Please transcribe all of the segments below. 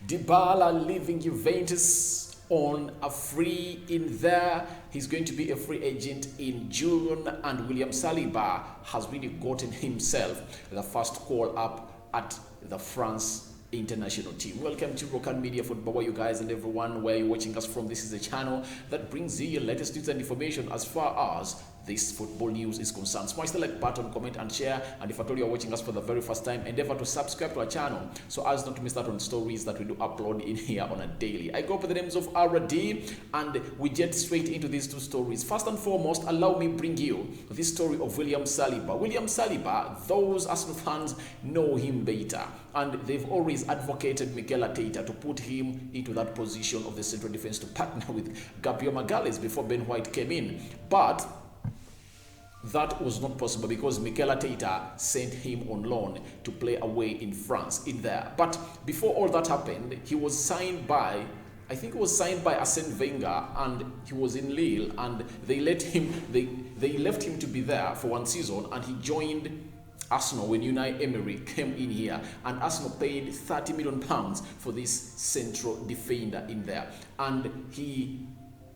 Dybala leaving Juventus on a free in there. He's going to be a free agent in June, and William Saliba has really gotten himself the first call up at the France international team. Welcome to Rokan Media Football, where you guys and everyone where you're watching us from. This is a channel that brings you your latest news and information as far as this football news is concerned. Smash the like button, comment and share, and if at all you're watching us for the very first time, endeavor to subscribe to our channel so as not to miss out on stories that we do upload in here on a daily. I go by the names of RD, and we get straight into these two stories. First and foremost, allow me bring you this story of William Saliba. William Saliba, those Arsenal fans know him better, and they've always advocated Mikel Arteta to put him into that position of the central defense to partner with Gabriel Magalhaes before Ben White came in. But that was not possible because Mikel Arteta sent him on loan to play away in France in there. But before all that happened, he was signed by, I think it was signed by Arsene Wenger, and he was in Lille, and they left him to be there for one season, and he joined Arsenal when Unai Emery came in here, and Arsenal paid £30 million for this central defender in there. And he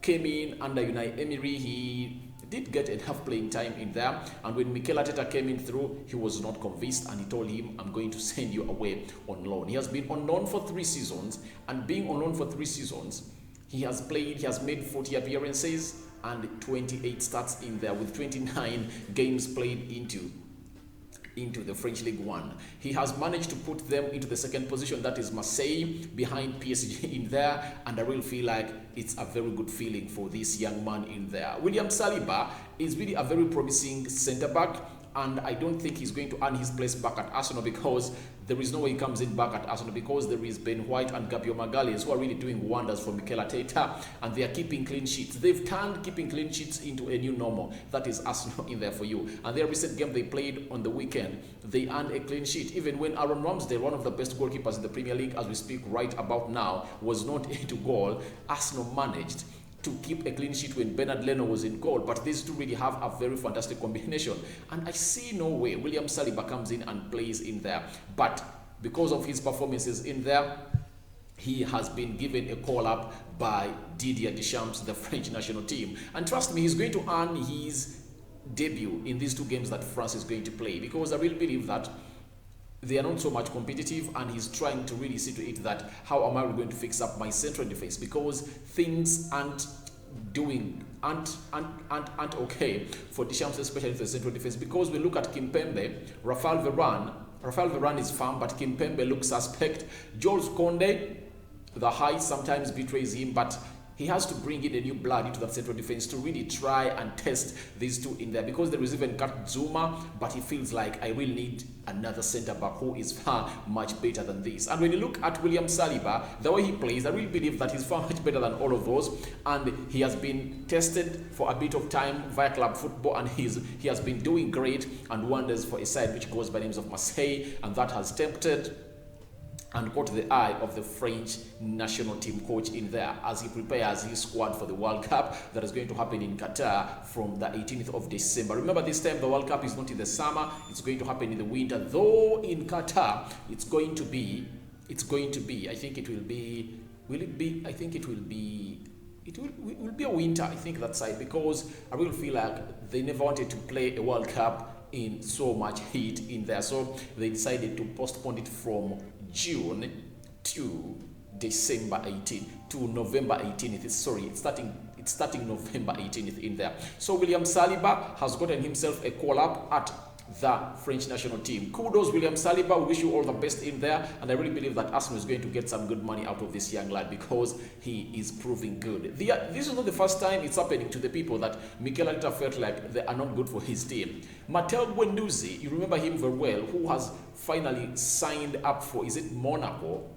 came in under Unai Emery. He did get enough playing time in there, and when Mikel Arteta came in through, he was not convinced, and he told him, I'm going to send you away on loan. He has been on loan for 3 seasons, and being on loan for 3 seasons, he has made 40 appearances and 28 starts in there, with 29 games played into the French League One. He has managed to put them into the second position, that is Marseille, behind PSG in there, and I really feel like it's a very good feeling for this young man in there. William Saliba is really a very promising centre-back, and I don't think he's going to earn his place back at Arsenal, because there is no way he comes in back at Arsenal, because there is Ben White and Gabriel Magalhaes who are really doing wonders for Mikel Arteta, and they are keeping clean sheets. They've turned keeping clean sheets into a new normal. That is Arsenal in there for you. And their recent game they played on the weekend, they earned a clean sheet. Even when Aaron Ramsdale, one of the best goalkeepers in the Premier League as we speak right about now, was not into goal, Arsenal managed to keep a clean sheet when Bernard Leno was in goal. But these two really have a very fantastic combination, and I see no way William Saliba comes in and plays in there. But because of his performances in there, he has been given a call up by Didier Deschamps, the French national team, and trust me, he's going to earn his debut in these 2 games that France is going to play, because I really believe that they are not so much competitive, and he's trying to really see to it that how am I going to fix up my central defense, because things aren't okay for Deschamps, especially the central defense. Because we look at Kimpembe, Raphael Varane is firm, but Kimpembe looks suspect. Jules Koundé, the height sometimes betrays him, but he has to bring in a new blood into that central defense to really try and test these 2 in there, because there is even Kat Zuma, but he feels like I really need another centre-back who is far much better than this. And when you look at William Saliba, the way he plays, I really believe that he's far much better than all of those, and he has been tested for a bit of time via club football, and he has been doing great and wonders for a side which goes by names of Marseille, and that has tempted and caught the eye of the French national team coach in there as he prepares his squad for the World Cup that is going to happen in Qatar from the 18th of December. Remember, this time the World Cup is not in the summer, it's going to happen in the winter, though in Qatar it will be a winter, I think, that side, because I really feel like they never wanted to play a World Cup in so much heat in there, so they decided to postpone it from June to December 18th to November 18th. It's starting November 18th in there. So William Saliba has gotten himself a call up at the French national team. Kudos, William Saliba. We wish you all the best in there, and I really believe that Arsenal is going to get some good money out of this young lad, because he is proving good. This is not the first time it's happening to the people that Mikel Arteta felt like they are not good for his team. Matteo Guendouzi, you remember him very well, who has finally signed up for, is it Monaco?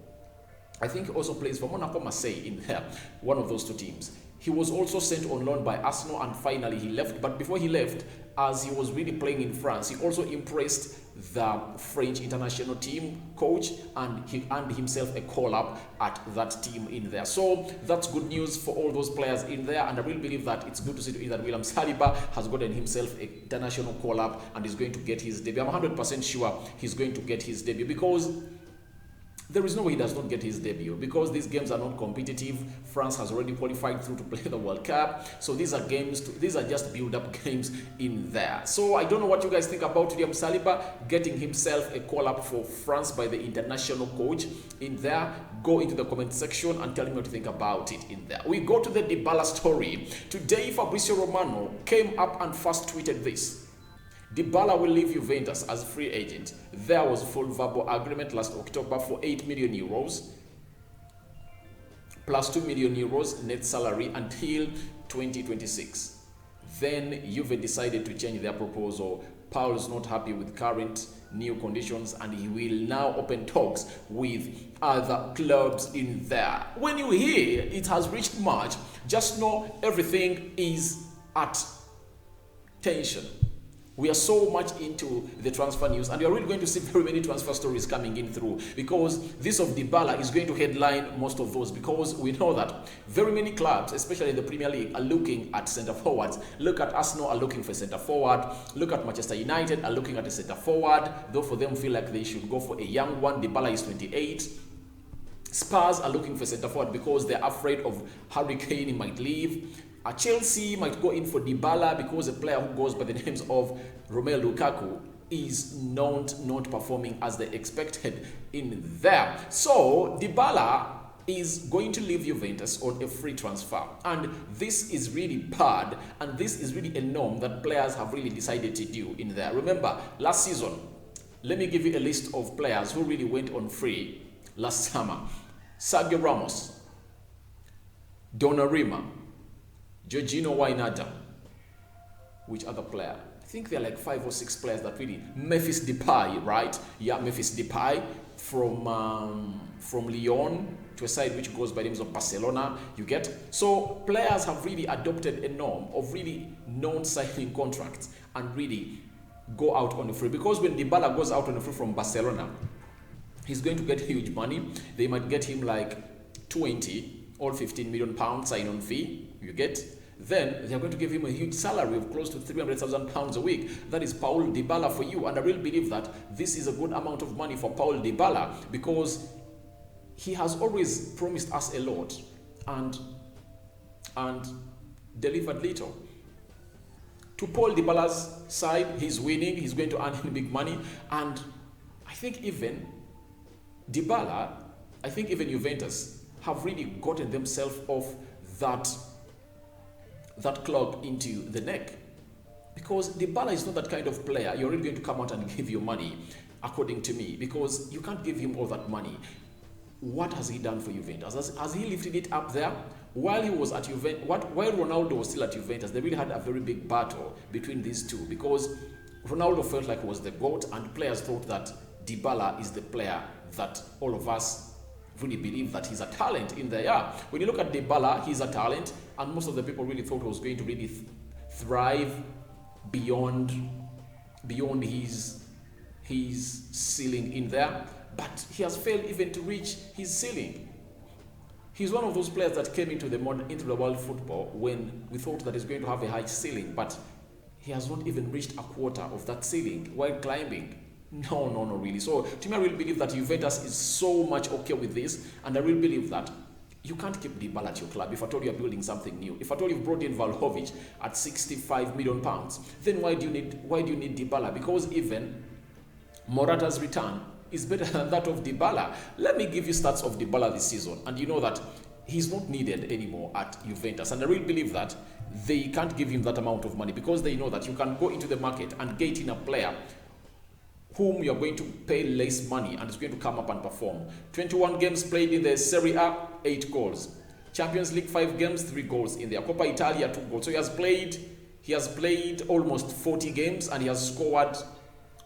I think he also plays for Monaco, Marseille in there, one of those 2 teams. He was also sent on loan by Arsenal, and finally he left. But before he left, as he was really playing in France, he also impressed the French international team coach, and he earned himself a call-up at that team in there. So that's good news for all those players in there, and I really believe that it's good to see that William Saliba has gotten himself an international call-up and is going to get his debut. I'm 100% sure he's going to get his debut, because there is no way he does not get his debut, because these games are not competitive. France has already qualified through to play the World Cup, so these are these are just build-up games in there. So I don't know what you guys think about William Saliba getting himself a call-up for France by the international coach in there. Go into the comment section and tell me what you think about it in there. We go to the Dybala story. Today, Fabrizio Romano came up and first tweeted this: Dybala will leave Juventus as free agent. There was full verbal agreement last October for 8 million euros plus 2 million euros net salary until 2026. Then Juve decided to change their proposal. Paul is not happy with current new conditions and he will now open talks with other clubs in there. When you hear it has reached March, just know everything is at tension. We are so much into the transfer news, and you are really going to see very many transfer stories coming in through, because this of Dybala is going to headline most of those, because we know that very many clubs, especially in the Premier League, are looking at centre forwards. Look at Arsenal are looking for centre forward. Look at Manchester United are looking at a centre forward, though for them feel like they should go for a young one. Dybala is 28. Spurs are looking for centre forward because they're afraid of Harry Kane might leave. Chelsea might go in for Dybala because a player who goes by the names of Romelu Lukaku is not performing as they expected in there. So Dybala is going to leave Juventus on a free transfer, and this is really bad, and this is really a norm that players have really decided to do in there. Remember last season, let me give you a list of players who really went on free last summer: Sergio Ramos, Donnarumma, Jorginho Wijnaldum. Which other player? I think there are like 5 or 6 players that really. Memphis Depay, right? Yeah, Memphis Depay from Lyon to a side which goes by the names of Barcelona. You get? So players have really adopted a norm of really non-signing contracts and really go out on a free. Because when Dybala goes out on a free from Barcelona, he's going to get huge money. They might get him like 20 or 15 million pounds sign-on fee. You get? Then they're going to give him a huge salary of close to 300,000 pounds a week. That is Paul Dybala for you. And I really believe that this is a good amount of money for Paul Dybala, because he has always promised us a lot and delivered little. To Paul Dybala's side, he's winning. He's going to earn big money. And I think even Juventus have really gotten themselves off that clog into the neck, because Dybala is not that kind of player you're really going to come out and give you money, according to me, because you can't give him all that money. What has he done for Juventus? Has he lifted it up there? While he was at Juventus, while Ronaldo was still at Juventus, they really had a very big battle between these two, because Ronaldo felt like he was the GOAT, and players thought that Dybala is the player that all of us really believe that he's a talent in there. Yeah. When you look at Dybala, he's a talent, and most of the people really thought he was going to really thrive beyond his ceiling in there, but he has failed even to reach his ceiling. He's one of those players that came into the world football when we thought that he's going to have a high ceiling, but he has not even reached a quarter of that ceiling while climbing. No, really. So, to me, I really believe that Juventus is so much okay with this, and I really believe that you can't keep Dybala at your club if at all you're building something new. If at all you've brought in Vlahovic at 65 million pounds, then why do you need Dybala? Because even Morata's return is better than that of Dybala. Let me give you stats of Dybala this season, and you know that he's not needed anymore at Juventus, and I really believe that they can't give him that amount of money, because they know that you can go into the market and get in a player whom you're going to pay less money and is going to come up and perform. 21 games played in the Serie A, 8 goals. Champions League 5 games, 3 goals. In the Coppa Italia, 2 goals. So he has played almost 40 games and he has scored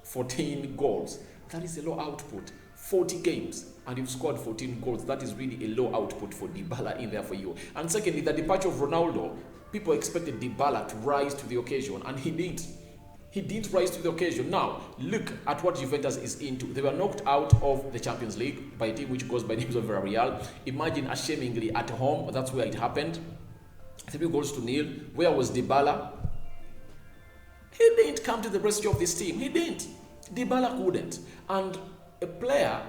14 goals. That is a low output. 40 games and you've scored 14 goals. That is really a low output for Dybala in there for you. And secondly, the departure of Ronaldo, people expected Dybala to rise to the occasion, and he didn't. He didn't rise to the occasion. Now, look at what Juventus is into. They were knocked out of the Champions League by a team which goes by the names of Villarreal. Imagine, ashamingly, at home, that's where it happened. 3 goals to nil. Where was Dybala? He didn't come to the rescue of this team. He didn't. Dybala couldn't. And a player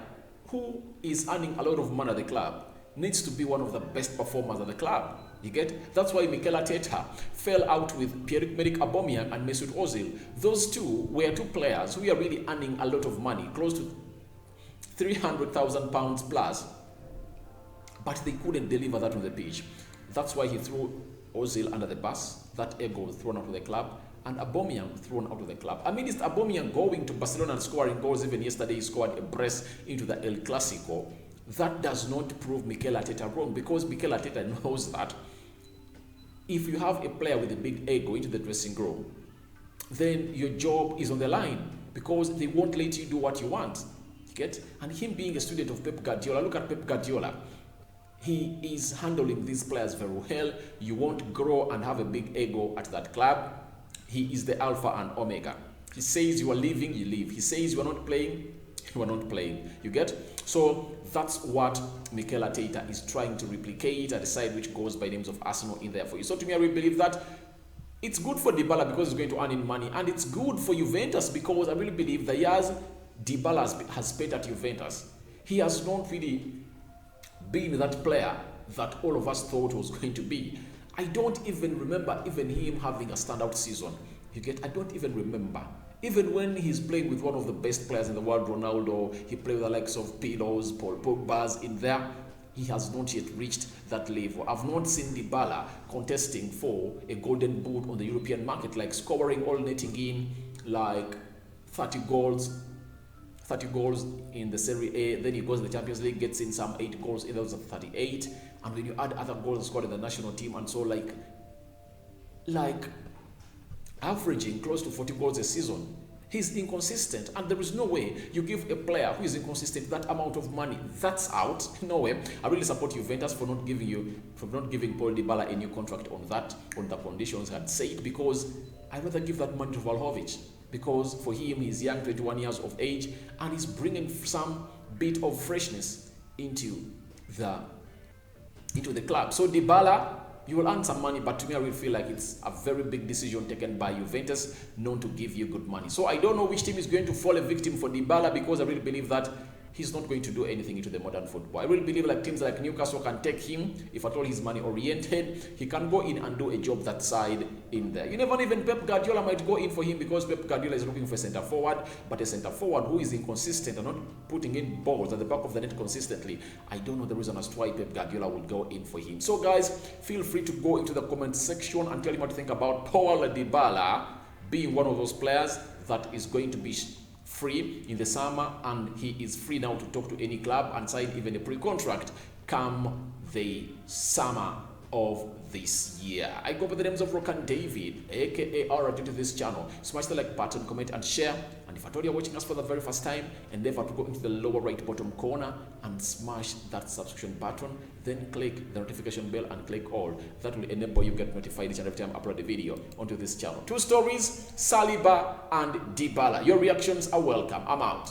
who is earning a lot of money at the club needs to be one of the best performers at the club. You get? That's why Mikel Arteta fell out with Pierre-Emerick Aubameyang and Mesut Ozil. Those two were two players who are really earning a lot of money, close to £300,000 plus, but they couldn't deliver that on the pitch. That's why he threw Ozil under the bus. That ego was thrown out of the club, and Aubameyang thrown out of the club. I mean, it's Aubameyang going to Barcelona and scoring goals. Even yesterday, he scored a brace into the El Clasico. That does not prove Mikel Arteta wrong, because Mikel Arteta knows that if you have a player with a big ego into the dressing room, then your job is on the line, because they won't let you do what you want. You get? And him being a student of Pep Guardiola, look at Pep Guardiola. He is handling these players very well. You won't grow and have a big ego at that club. He is the alpha and omega. He says you are leaving, you leave. He says you are not playing, you are not playing. You get? So that's what Mikel Arteta is trying to replicate at the side which goes by names of Arsenal in there for you. So to me, I really believe that it's good for Dybala because he's going to earn in money, and it's good for Juventus because I really believe the years Dybala has spent at Juventus, he has not really been that player that all of us thought was going to be. I don't even remember even him having a standout season. You get? I don't even remember. Even when he's playing with one of the best players in the world, Ronaldo, he played with the likes of Pilos, Paul Pogba's in there. He has not yet reached that level. I've not seen Dybala contesting for a golden boot on the European market, like scoring all netting in, like 30 goals in the Serie A. Then he goes to the Champions League, gets in some 8 goals in those 38. And when you add other goals scored in the national team, and so like averaging close to 40 goals a season, he's inconsistent, and there is no way you give a player who is inconsistent that amount of money. That's out. No way. I really support Juventus for not giving Paul Dybala a new contract on the conditions I had said, because I'd rather give that money to Vlahovic, because for him, he's young, 21 years of age, and he's bringing some bit of freshness into the club. So Dybala, you will earn some money, but to me, I will feel like it's a very big decision taken by Juventus, known to give you good money. So I don't know which team is going to fall a victim for Dybala, because I really believe that he's not going to do anything into the modern football. I really believe like teams like Newcastle can take him if at all he's money oriented. He can go in and do a job that side in there. You never know, even Pep Guardiola might go in for him, because Pep Guardiola is looking for a centre forward, but a centre forward who is inconsistent and not putting in balls at the back of the net consistently. I don't know the reason as to why Pep Guardiola will go in for him. So guys, feel free to go into the comment section and tell me what you think about Paul Dybala being one of those players that is going to be free in the summer, and he is free now to talk to any club and sign even a pre-contract come the summer of this year. I go by the names of Rock and David, aka RD to this channel. Smash the like button, comment and share, and if at all you're watching us for the very first time, endeavor to go into the lower right bottom corner and smash that subscription button, then click the notification bell and click all. That will enable you get notified each and every time I upload a video onto this channel. 2 stories, Saliba and Dybala. Your reactions are welcome. I'm out.